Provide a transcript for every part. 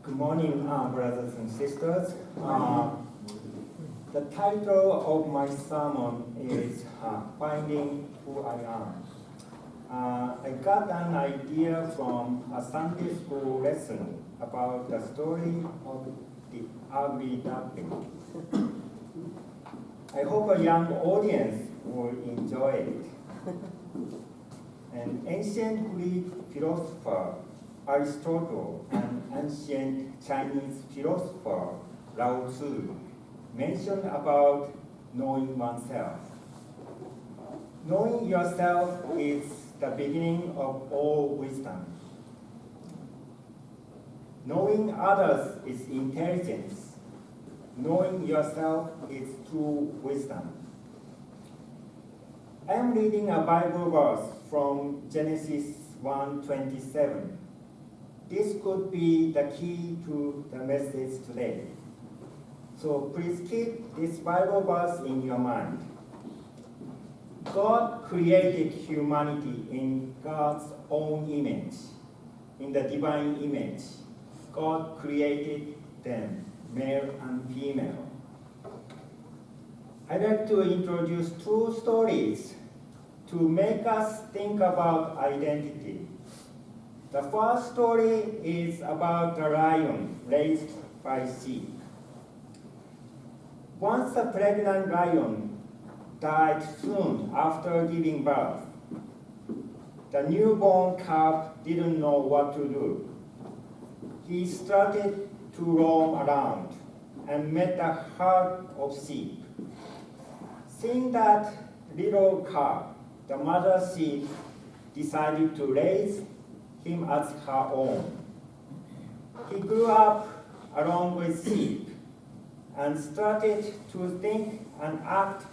Good morning, brothers and sisters. The title of my sermon is Finding Who I Am. I got an idea from a Sunday school lesson about the story of the ugly duckling. I hope a young audience will enjoy it. An ancient Greek philosopher, Aristotle, and ancient Chinese philosopher, Lao-Tzu, mentioned about knowing oneself. Knowing yourself is the beginning of all wisdom. Knowing others is intelligence. Knowing yourself is true wisdom. I am reading a Bible verse from Genesis 1:27. This could be the key to the message today. So please keep this Bible verse in your mind. God created humanity in God's own image, in the divine image. God created them, male and female. I'd like to introduce two stories to make us think about identity. The first story is about a lion raised by sheep. Once a pregnant lion died soon after giving birth. The newborn calf didn't know what to do. He started to roam around and met a herd of sheep. Seeing that little calf, the mother sheep decided to raise him as her own. He grew up along with sheep and started to think and act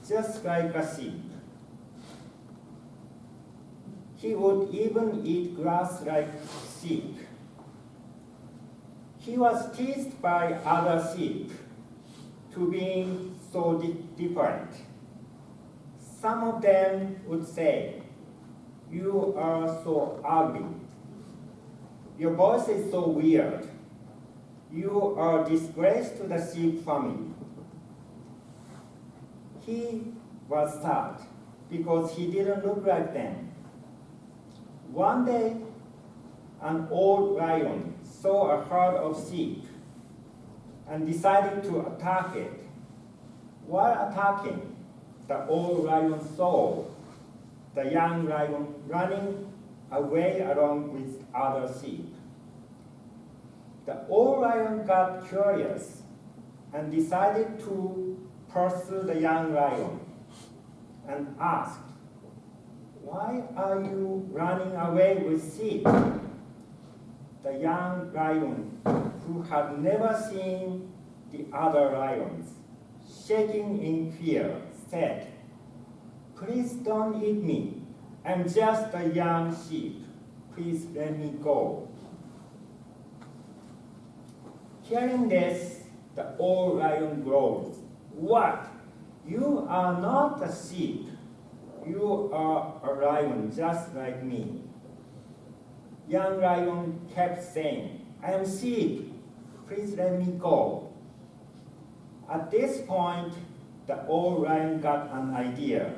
just like a sheep. He would even eat grass like sheep. He was teased by other sheep to being so different. Some of them would say, "You are so ugly. Your voice is so weird. You are a disgrace to the sheep family." He was sad because he didn't look like them. One day, an old lion saw a herd of sheep and decided to attack it. While attacking, the old lion saw the young lion running away along with other sheep. The old lion got curious and decided to pursue the young lion and asked, "Why are you running away with sheep?" The young lion, who had never seen the other lions, shaking in fear, said, "Please don't eat me. I'm just a young sheep. Please let me go." Hearing this, the old lion growled, "What? You are not a sheep. You are a lion just like me." Young lion kept saying, "I am sheep. Please let me go." At this point, the old lion got an idea.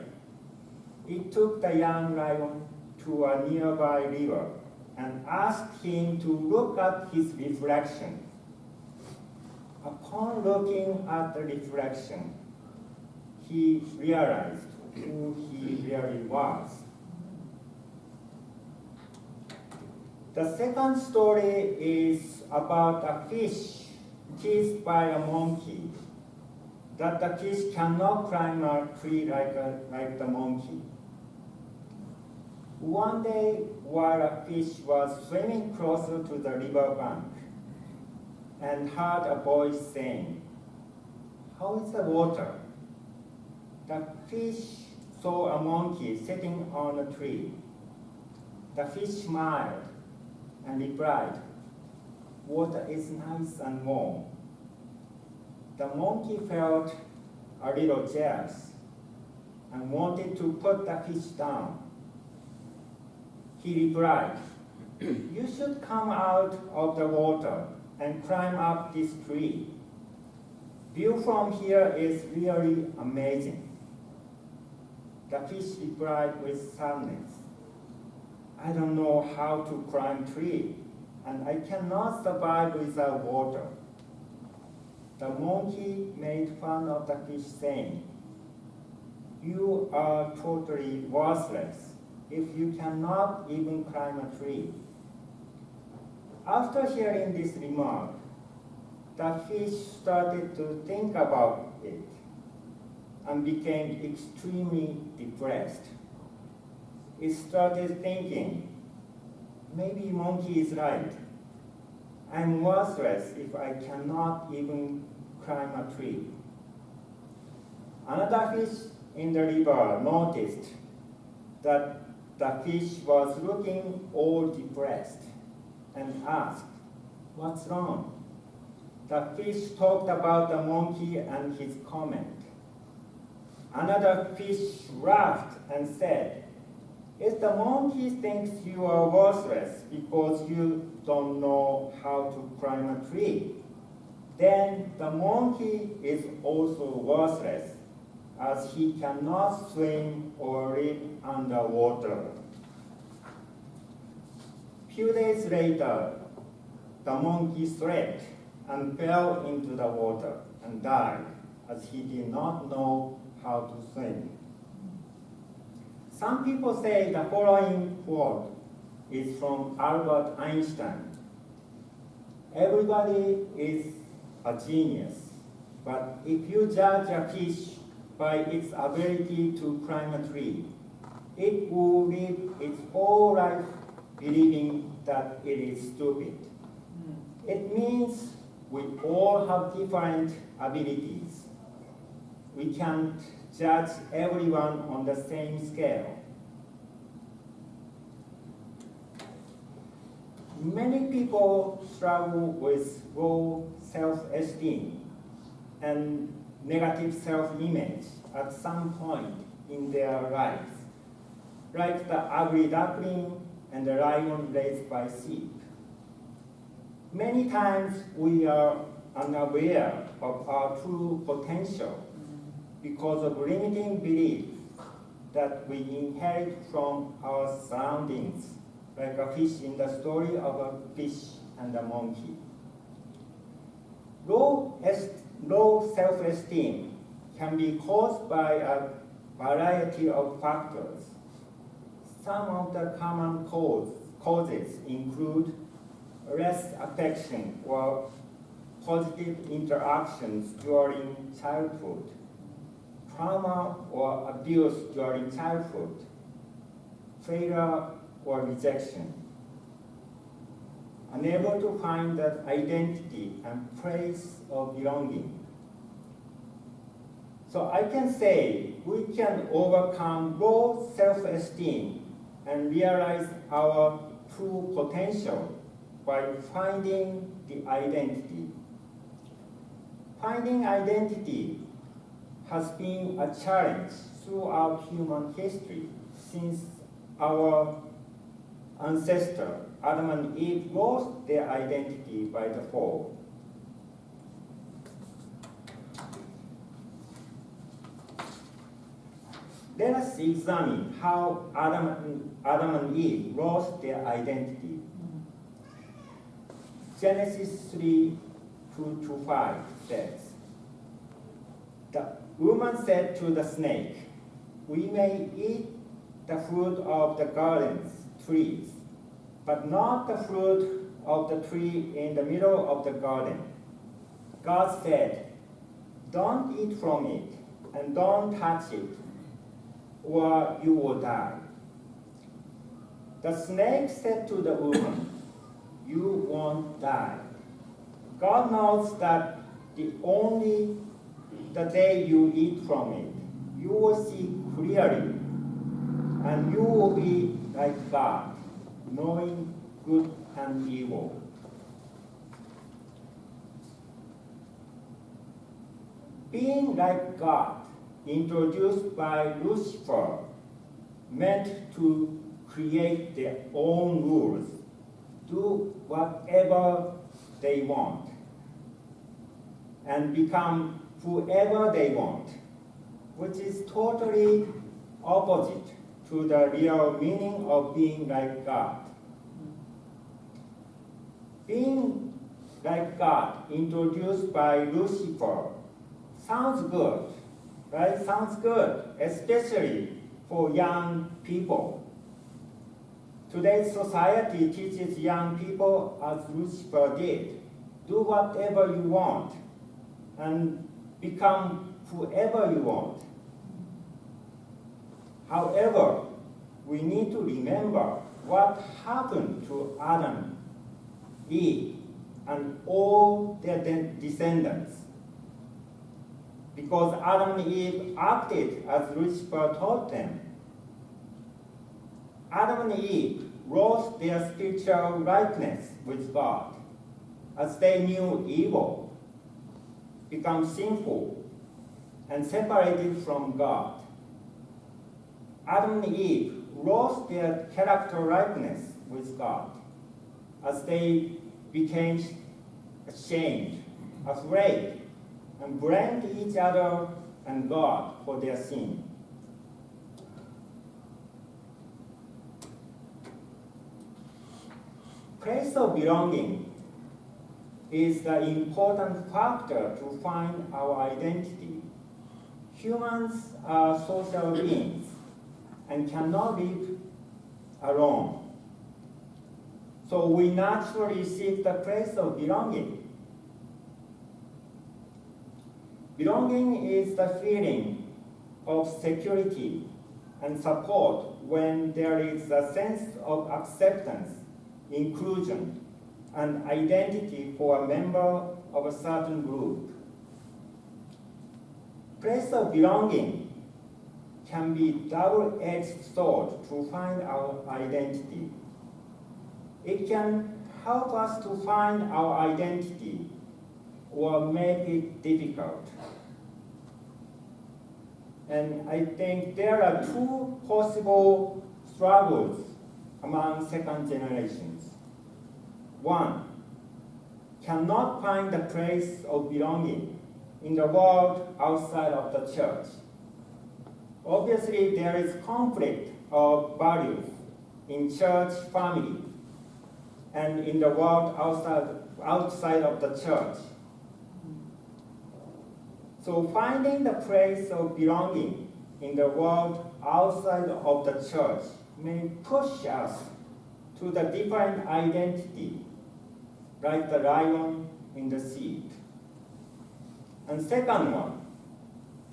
It took the young lion to a nearby river and asked him to look at his reflection. Upon looking at the reflection, he realized who he really was. The second story is about a fish teased by a monkey, that the fish cannot climb a tree like the monkey. One day, while a fish was swimming closer to the river bank and heard a voice saying, "How is the water?" The fish saw a monkey sitting on a tree. The fish smiled and replied, "Water is nice and warm." The monkey felt a little jealous and wanted to put the fish down. He replied, "You should come out of the water and climb up this tree. View from here is really amazing. The fish replied with sadness, I don't know how to climb tree, and I cannot survive without water. The monkey made fun of the fish, saying, you are totally worthless if you cannot even climb a tree. After hearing this remark, the fish started to think about it and became extremely depressed. It started thinking, maybe monkey is right. I'm worthless if I cannot even climb a tree. Another fish in the river noticed that the fish was looking all depressed and asked, what's wrong? The fish talked about the monkey and his comment. Another fish laughed and said, if the monkey thinks you are worthless because you don't know how to climb a tree, then the monkey is also worthless, as he cannot swim or live underwater. Few days later, the monkey slipped and fell into the water and died, as he did not know how to swim. Some people say the following quote is from Albert Einstein. Everybody is a genius, but if you judge a fish by its ability to climb a tree, it will live its whole life believing that it is stupid. It means we all have different abilities. We can't judge everyone on the same scale. Many people struggle with low self-esteem and negative self-image at some point in their lives, like the ugly duckling and the lion raised by sheep. Many times we are unaware of our true potential because of limiting beliefs that we inherit from our surroundings, like a fish in the story of a fish and a monkey. Low self-esteem can be caused by a variety of factors. Some of the common causes include less affection or positive interactions during childhood, trauma or abuse during childhood, failure or rejection, unable to find that identity and place of belonging. So I can say we can overcome low self-esteem and realize our true potential by finding the identity. Finding identity has been a challenge throughout human history since our ancestor Adam and Eve lost their identity by the fall. Let us examine how Adam and Eve lost their identity. Genesis 3:2-5 says, the woman said to the snake, we may eat the fruit of the garden's trees, but not the fruit of the tree in the middle of the garden. God said, don't eat from it and don't touch it, or you will die. The snake said to the woman, you won't die. God knows that the day you eat from it, you will see clearly, and you will be like God, knowing good and evil. Being like God, introduced by Lucifer, meant to create their own rules, do whatever they want and become whoever they want, which is totally opposite to the real meaning of being like God. Being like God, introduced by Lucifer, sounds good, right? Sounds good, especially for young people. Today's society teaches young people, as Lucifer did, do whatever you want and become whoever you want. However, we need to remember what happened to Adam, Eve, and all their descendants. Because Adam and Eve acted as Lucifer taught them. Adam and Eve lost their spiritual rightness with God as they knew evil, become sinful, and separated from God. Adam and Eve lost their character rightness with God as they became ashamed, afraid, and blamed each other and God for their sin. Place of belonging is the important factor to find our identity. Humans are social beings and cannot live alone. So we naturally seek the place of belonging. Belonging is the feeling of security and support when there is a sense of acceptance, inclusion, and identity for a member of a certain group. Place of belonging can be double-edged sword to find our identity. It can help us to find our identity or make it difficult. And I think there are two possible struggles among second generations. One, cannot find the place of belonging in the world outside of the church. Obviously, there is conflict of values in church family and in the world outside of the church. So finding the place of belonging in the world outside of the church may push us to the different identity, like the lion in the seed. And second one,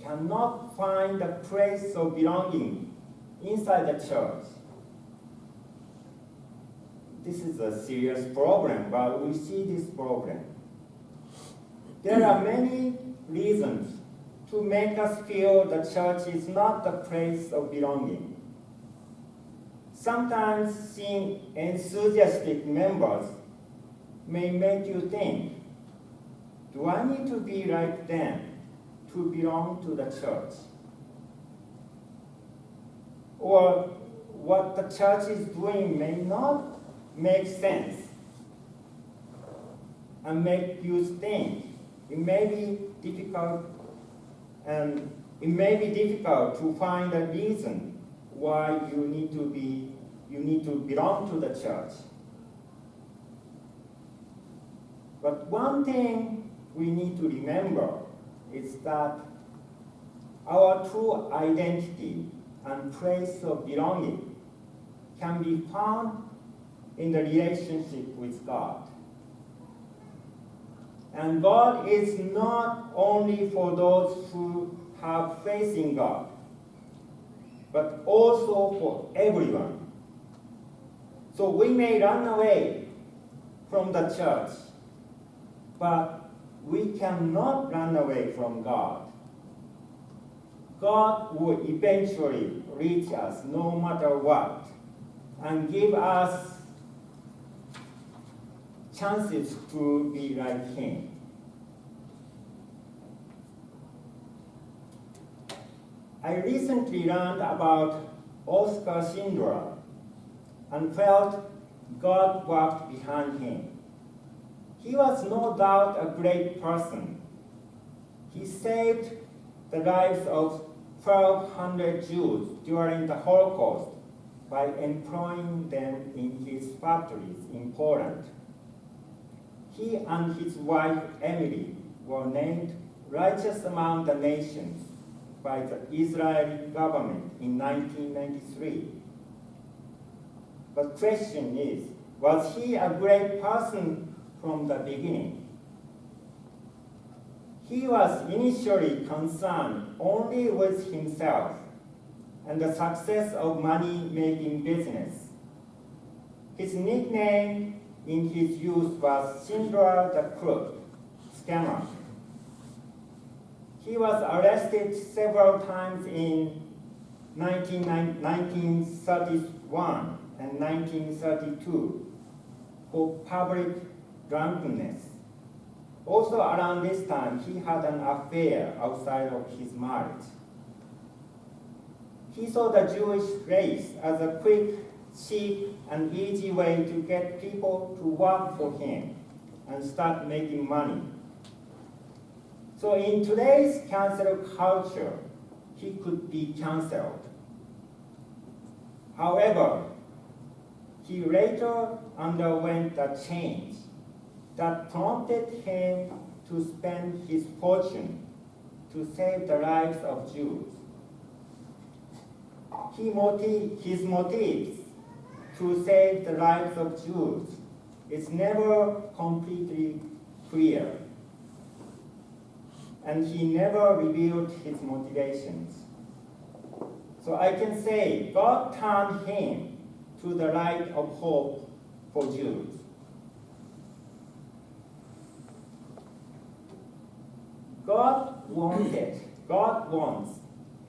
cannot find the place of belonging inside the church. This is a serious problem, but we see this problem. There are many reasons to make us feel the church is not the place of belonging. Sometimes seeing enthusiastic members may make you think, do I need to be like them to belong to the church? Or what the church is doing may not make sense and make you think. It may be difficult, and it may be difficult to find a reason why you need to belong to the church. But one thing we need to remember is that our true identity and place of belonging can be found in the relationship with God. And God is not only for those who have faith in God, but also for everyone. So we may run away from the church, but we cannot run away from God. God will eventually reach us no matter what and give us chances to be like Him. I recently learned about Oscar Schindler and felt God worked behind him. He was no doubt a great person. He saved the lives of 1,200 Jews during the Holocaust by employing them in his factories in Poland. He and his wife Emily were named righteous among the nations by the Israeli government in 1993. But the question is, was he a great person from the beginning? He was initially concerned only with himself and the success of money-making business. His nickname in his youth was Schindler the Crook, scammer. He was arrested several times in 1931 and 1932 for public drunkenness. Also around this time, he had an affair outside of his marriage. He saw the Jewish race as a quick, cheap, and easy way to get people to work for him and start making money. So in today's cancel culture, he could be canceled. However, he later underwent a change that prompted him to spend his fortune to save the lives of Jews. His motives to save the lives of Jews is never completely clear, and he never revealed his motivations. So I can say God turned him to the light of hope for Jews. God wants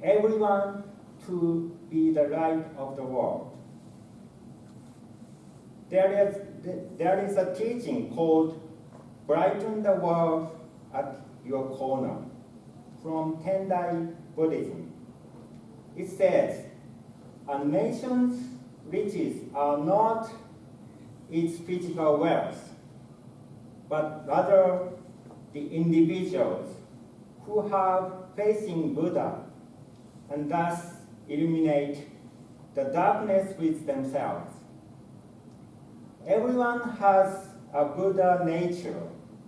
everyone to be the light of the world. There is a teaching called Brighten the World at Your Corner from Tendai Buddhism. It says, a nation's riches are not its physical wealth, but rather the individuals who have faith in Buddha and thus illuminate the darkness with themselves. Everyone has a Buddha nature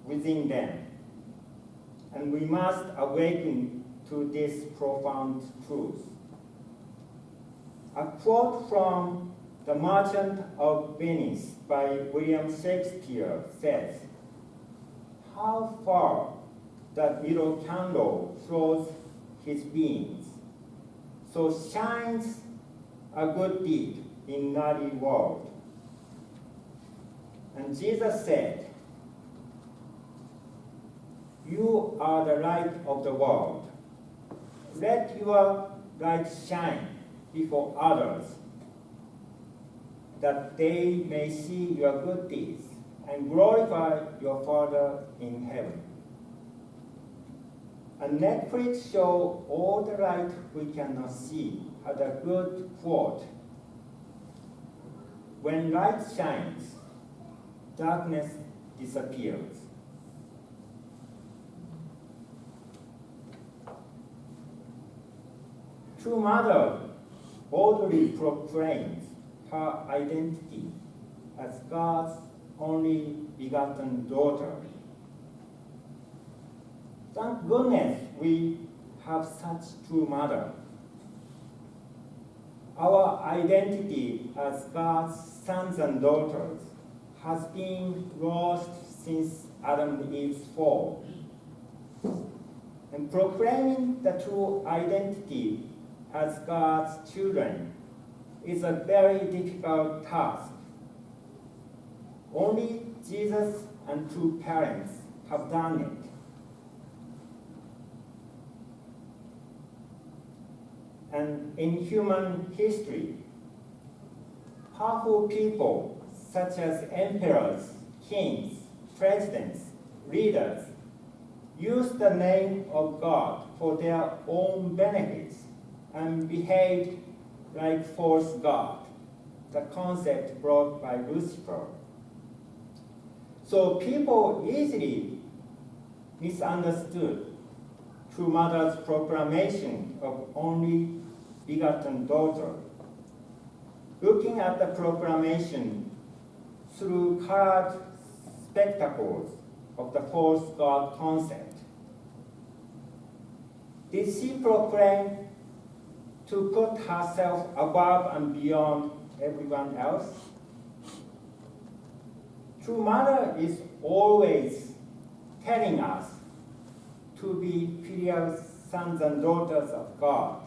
within them, and we must awaken to this profound truth. A quote from The Merchant of Venice by William Shakespeare says, "How far that little candle throws his beams, so shines a good deed in naughty world." And Jesus said, "You are the light of the world. Let your light shine before others, that they may see your good deeds and glorify your Father in heaven." A Netflix show, All the Light We Cannot See, had a good quote. When light shines, darkness disappears. True Mother boldly proclaims her identity as God's only begotten daughter. Thank goodness we have such true mother. Our identity as God's sons and daughters has been lost since Adam and Eve's fall. And proclaiming the true identity as God's children is a very difficult task. Only Jesus and true parents have done it. And in human history, powerful people such as emperors, kings, presidents, leaders use the name of God for their own benefits and behaved like false God, the concept brought by Lucifer. So people easily misunderstood True Mother's proclamation of only begotten daughter. Looking at the proclamation through colored spectacles of the false God concept, did she proclaim to put herself above and beyond everyone else? True Mother is always telling us to be filial sons and daughters of God.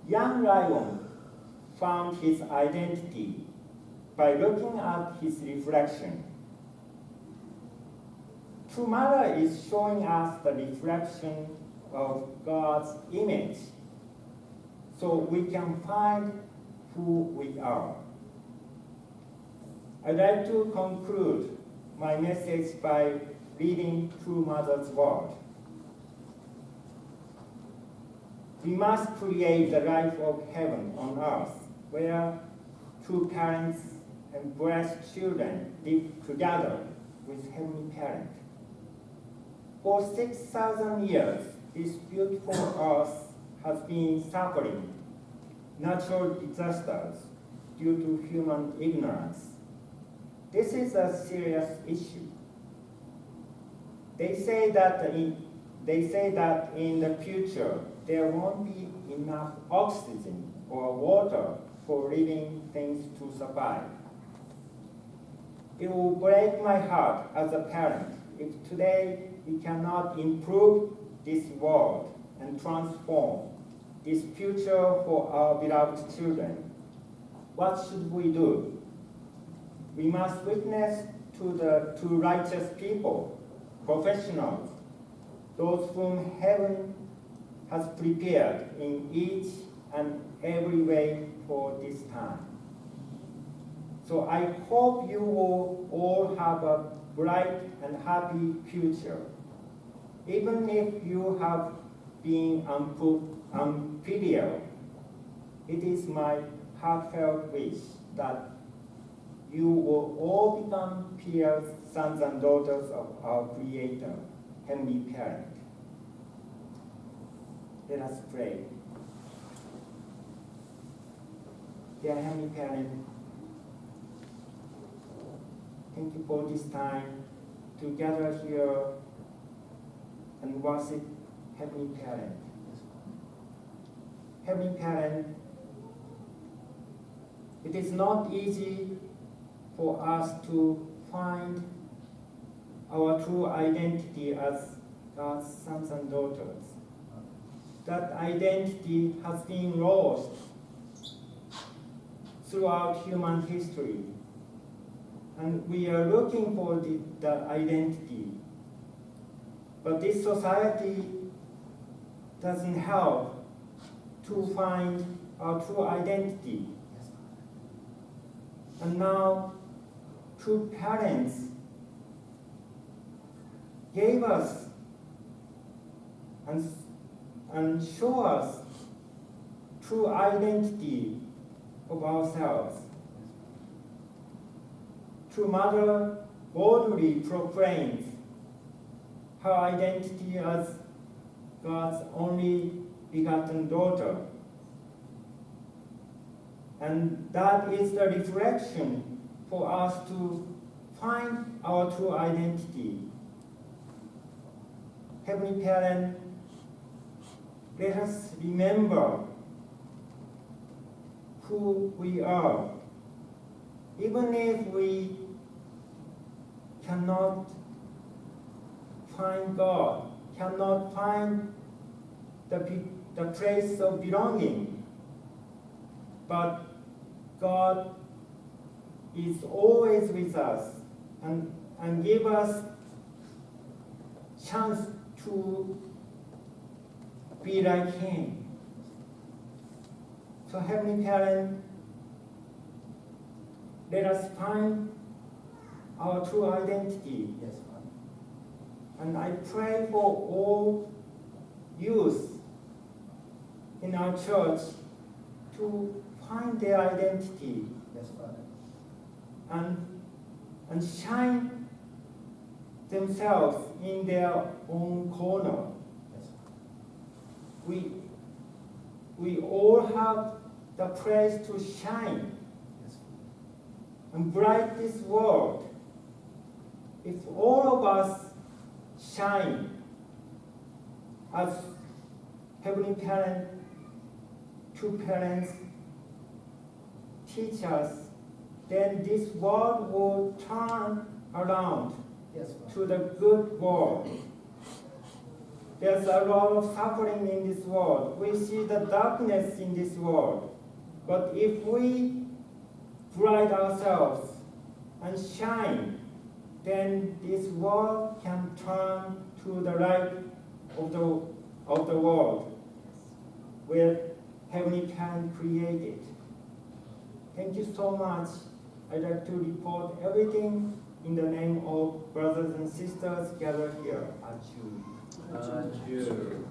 Young lion found his identity by looking at his reflection. True Mother is showing us the reflection of God's image so we can find who we are. I'd like to conclude my message by reading True Mother's word. We must create the life of heaven on earth, where true parents and blessed children live together with Heavenly Parent. For 6,000 years, this beautiful earth has been suffering natural disasters due to human ignorance. This is a serious issue. They say that in the future there won't be enough oxygen or water for living things to survive. It will break my heart as a parent if today we cannot improve this world and transform this future for our beloved children. What should we do? We must witness to righteous people, professionals, those whom heaven has prepared in each and every way for this time. So I hope you will all have a bright and happy future, even if you have been unfilial. It is my heartfelt wish that you will all become filial sons and daughters of our Creator, Heavenly Parent. Let us pray. Dear Heavenly Parent, thank you for this time to gather here and worship Heavenly Parent. Heavenly Parent, it is not easy for us to find our true identity as God's sons and daughters. That identity has been lost throughout human history, and we are looking for the identity. But this society doesn't help to find our true identity. And now, true parents gave us and show us true identity of ourselves. True Mother boldly proclaims her identity as God's only begotten daughter. And that is the reflection for us to find our true identity. Heavenly Parent, let us remember who we are, even if we cannot find God, cannot find the place of belonging. But God is always with us and give us chance to be like Him. So Heavenly Parent, let us find our true identity. Yes, Father. And I pray for all youth in our church to find their identity. Yes, Father. and shine themselves in their own corner. We all have the place to shine and bright this world. If all of us shine as Heavenly Parent, two parents teach us, then this world will turn around to the good world. There's a lot of suffering in this world. We see the darkness in this world. But if we bright ourselves and shine, then this world can turn to the light of the world where Heavenly Parent created. Thank you so much. I'd like to report everything in the name of brothers and sisters gathered here. Adieu.